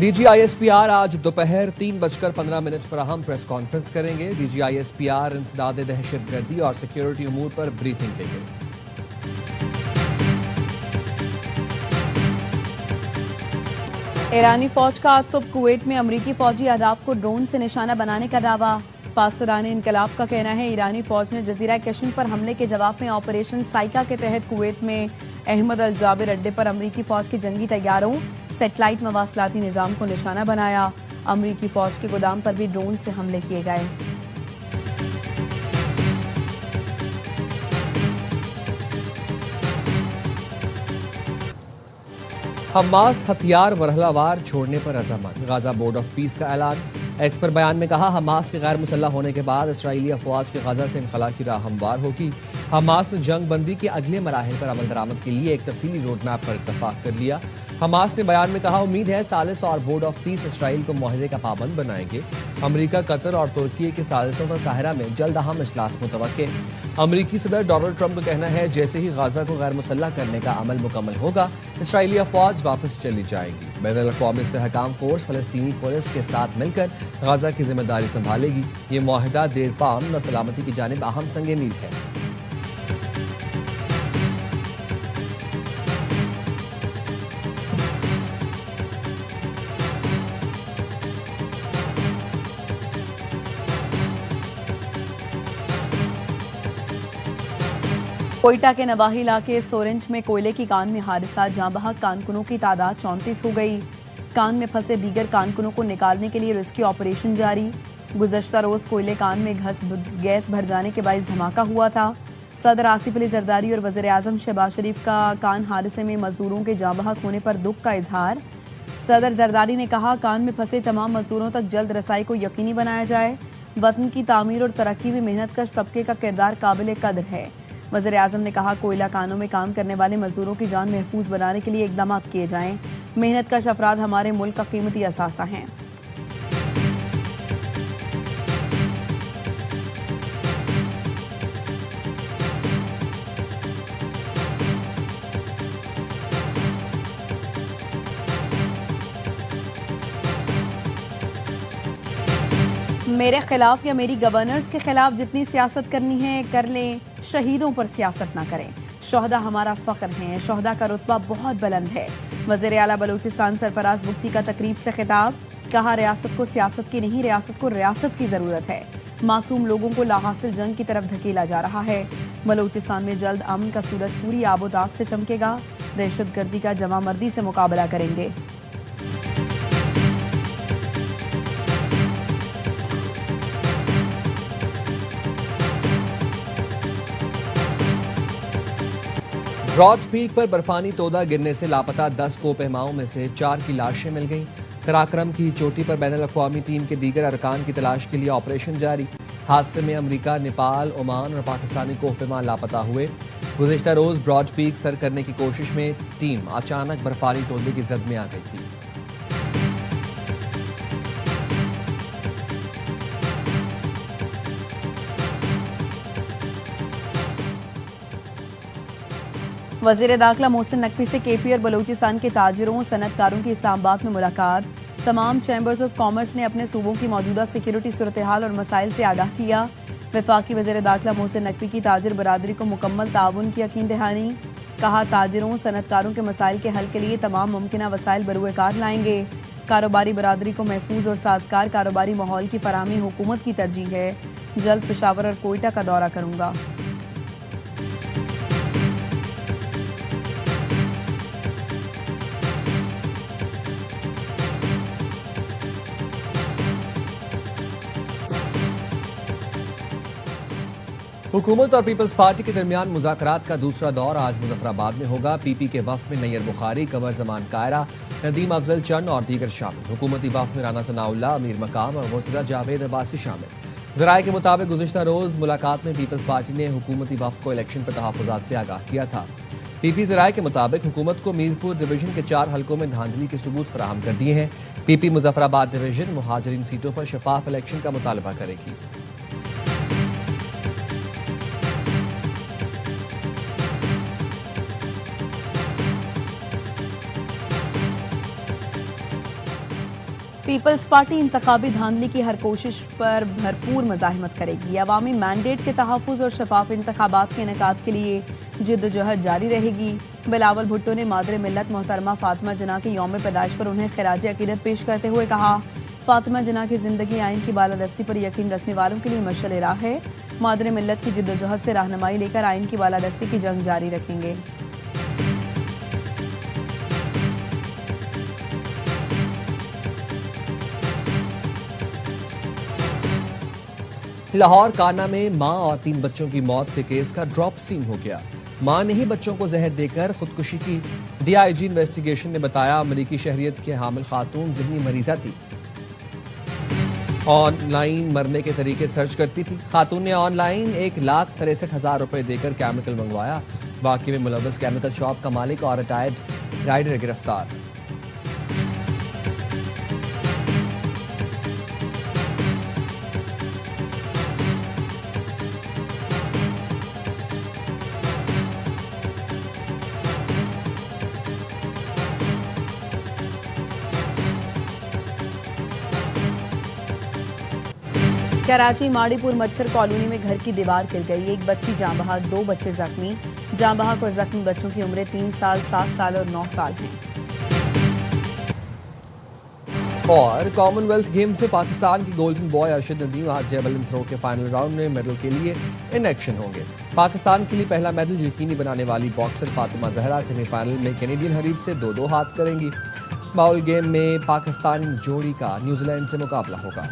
DGISPR आज दोपहर 3:15 पर अहम प्रेस कॉन्फ्रेंस करेंगे। DGISPR इंसदाद दहशतगर्दी और सिक्योरिटी उमूर पर ब्रीफिंग देंगे। ईरानी फौज का आज सुबह कुवैत में अमरीकी फौजी अहदाफ को ड्रोन से निशाना बनाने का दावा। पासदान इनकलाब का कहना है ईरानी फौज ने जजीरा कश्मीर पर हमले के जवाब में ऑपरेशन साइका के तहत कुवैत में अहमद अल जाबिर अड्डे पर अमरीकी फौज के जंगी तैयारों सेटेलाइट मवासलाती निजाम को निशाना बनाया। अमरीकी फौज के गोदाम पर भी ड्रोन से हमले किए गए। हमास हथियार मरहलावार छोड़ने पर अज़मत। गाजा बोर्ड ऑफ पीस का ऐलान। एक्स पर बयान में कहा, हमास के गैर मुसल्लह होने के बाद इसराइली अफवाज के गाजा से इनखला की राह हमवार होगी। हमास ने जंग बंदी के अगले मराहिल पर अमल दरामद के लिए एक तफसीली रोड मैप पर इत्तफाक कर लिया। हमास ने बयान में कहा, उम्मीद है सालिस और बोर्ड ऑफ पीस इसराइल को मुआहदे का पाबंद बनाएंगे। अमरीका, कतर और तुर्की के सालिसों पर काहिरा में जल्द अहम इजलास मुतवक्के। अमरीकी सदर डोनाल्ड ट्रंप का कहना है, जैसे ही गाजा को गैर मुसल्लह करने का अमल मुकम्मल होगा इसराइली अफवाज वापस चली जाएंगी। बैनुल-अक़वामी इस्तेहकाम फोर्स फलस्तीनी पुलिस के साथ मिलकर गाजा की जिम्मेदारी संभालेगी। ये मुआहदा देरपा अमन और सलामती की जानिब अहम संग मील है। कोयटा के नवाही इलाके सोरेंज में कोयले की कान में हादसा। जाँ बहक कानकुनों की तादाद 34 हो गई। कान में फंसे दीगर कानकुनों को निकालने के लिए रेस्क्यू ऑपरेशन जारी। गुज़श्ता रोज कोयले कान में गैस भर जाने के बायस धमाका हुआ था। सदर आसिफ अली जरदारी और वज़ीर आज़म शहबाज शरीफ का कान हादसे में मजदूरों के जाँ बहक होने पर दुख का इजहार। सदर जरदारी ने कहा, कान में फंसे तमाम मजदूरों तक जल्द रसाई को यकीनी बनाया जाए। वतन की तामीर और तरक्की में मेहनतकश तबके का किरदार काबिल कदर है। वज़ीर आज़म ने कहा, कोयला कानों में काम करने वाले मजदूरों की जान महफूज बनाने के लिए इकदाम किए जाएं। मेहनतकश अफराद हमारे मुल्क का कीमती असासा हैं। मेरे खिलाफ या मेरी गवर्नर्स के खिलाफ जितनी सियासत करनी है कर लें, शहीदों पर सियासत ना करें। शोहदा हमारा फख्र हैं, शोहदा का रुतबा बहुत बुलंद है। वज़ीर आला बलूचिस्तान सरफराज बुख्ती का तकरीब से खिताब। कहा, रियासत को सियासत की नहीं, रियासत को रियासत की जरूरत है। मासूम लोगों को लाहासिल जंग की तरफ धकेला जा रहा है। बलूचिस्तान में जल्द अमन का सूरज पूरी आबोताब से चमकेगा। दहशतगर्दी का जमामर्दी से मुकाबला करेंगे। ब्रॉड पीक पर बर्फानी तोदा गिरने से लापता 10 कोपहमाओं में से 4 की लाशें मिल गईं। कराक्रम की चोटी पर बैनुल-अक़वामी टीम के दीगर अरकान की तलाश के लिए ऑपरेशन जारी। हादसे में अमरीका, नेपाल, ओमान और पाकिस्तानी कोपहमा लापता हुए। गुज़िश्ता रोज ब्रॉड पीक सर करने की कोशिश में टीम अचानक बर्फानी तोदे की जद में आ गई थी। वज़ीर दाखिला मोहसिन नकवी से केपी और बलूचिस्तान के ताजिरों सनतकारों की इस्लामाबाद में मुलाकात। तमाम चैम्बर्स ऑफ कॉमर्स ने अपने सूबों की मौजूदा सिक्योरिटी सूरत हाल और मसाइल से आगाह किया। वफाकी वज़ीर दाखिला मोहसिन नकवी की ताजिर बरादरी को मुकम्मल ताउन की यकीन दहानी। कहा, ताजिरों सनतकारों के मसाइल के हल के लिए तमाम मुमकिन वसाइल बरूए कार लाएंगे। कारोबारी बरादरी को महफूज और साजगार कारोबारी माहौल की फराहमी हुकूमत की तरजीह है। जल्द पेशावर और कोयटा का दौरा करूंगा। हुकूमत और पीपल्स पार्टी के दरमियान मुज़ाकरात का दूसरा दौर आज मुजफ्फराबाद में होगा। पीपी के वफ्द में नैयर बुखारी, कमर जमान कायरा, नदीम अफजल चंद और दीगर शामिल। हुकूमती वफ्द में राना सनाउल्लाह, अमीर मकाम और मुर्तज़ा जावेद अब्बासी शामिल। ज़राए के मुताबिक गुज़िश्ता रोज़ मुलाकात में पीपल्स पार्टी ने हुकूमती वफ्द को इलेक्शन पर तहफ़्फ़ुज़ात से आगाह किया था। पीपी ज़राए के मुताबिक हुकूमत को मीरपुर डिवीजन के 4 हलकों में धांधली के सबूत फराहम कर दिए हैं। पीपी मुजफ्फराबाद डिवीजन मुहाजिरीन सीटों पर शफाफ इलेक्शन का मुतालबा करेगी। पीपल्स पार्टी इंतखाबी धांधली की हर कोशिश पर भरपूर मज़ाहमत करेगी। अवामी मैंडेट के तहफ़्फ़ुज़ और शफाफ इंतखाबात के इनेकाद के लिए जिद्दोजहद जारी रहेगी। बिलावल भुट्टो ने मादर मिल्लत मोहतरमा फातिमा जना के यौम पैदाइश पर उन्हें खिराज अकीदत पेश करते हुए कहा, फातिमा जना की जिंदगी आइन की बालादस्ती पर यकीन रखने वालों के लिए मशअल राह है। मादर मिल्लत की जिद्दोजहद से रहनुमाई लेकर आइन की बालादस्ती की जंग जारी रखेंगे। लाहौर काना में मां और 3 बच्चों की मौत के केस का ड्रॉप सीन हो गया। मां ने ही बच्चों को जहर देकर खुदकुशी की। डीआईजी इन्वेस्टिगेशन ने बताया अमरीकी शहरियत की हामिल खातून ज़िहनी मरीजा थी। ऑनलाइन मरने के तरीके सर्च करती थी। खातून ने ऑनलाइन 1,63,000 रुपए देकर केमिकल मंगवाया। वाकई में मुलव्वस केमिकल शॉप का मालिक और रिटायर्ड राइडर गिरफ्तार। कराची माड़ीपुर मच्छर कॉलोनी में घर की दीवार गिर गई। एक बच्ची जाँ बहक, 2 बच्चे जख्मी। जाँ बहक और जख्मी बच्चों की उम्रें 3 साल, 7 साल और 9 साल हैं। और कॉमनवेल्थ गेम्स में पाकिस्तान की गोल्डन बॉय अर्शद नदीम आज जेवलिन थ्रो के फाइनल राउंड में मेडल के लिए इन एक्शन होंगे। पाकिस्तान के लिए पहला मेडल यकीनी बनाने वाली बॉक्सर फातिमा जहरा सेमीफाइनल में कैनेडियन हरीफ से 2-2 हाथ करेंगी। बाउल गेम में पाकिस्तानी जोड़ी का न्यूजीलैंड से मुकाबला होगा।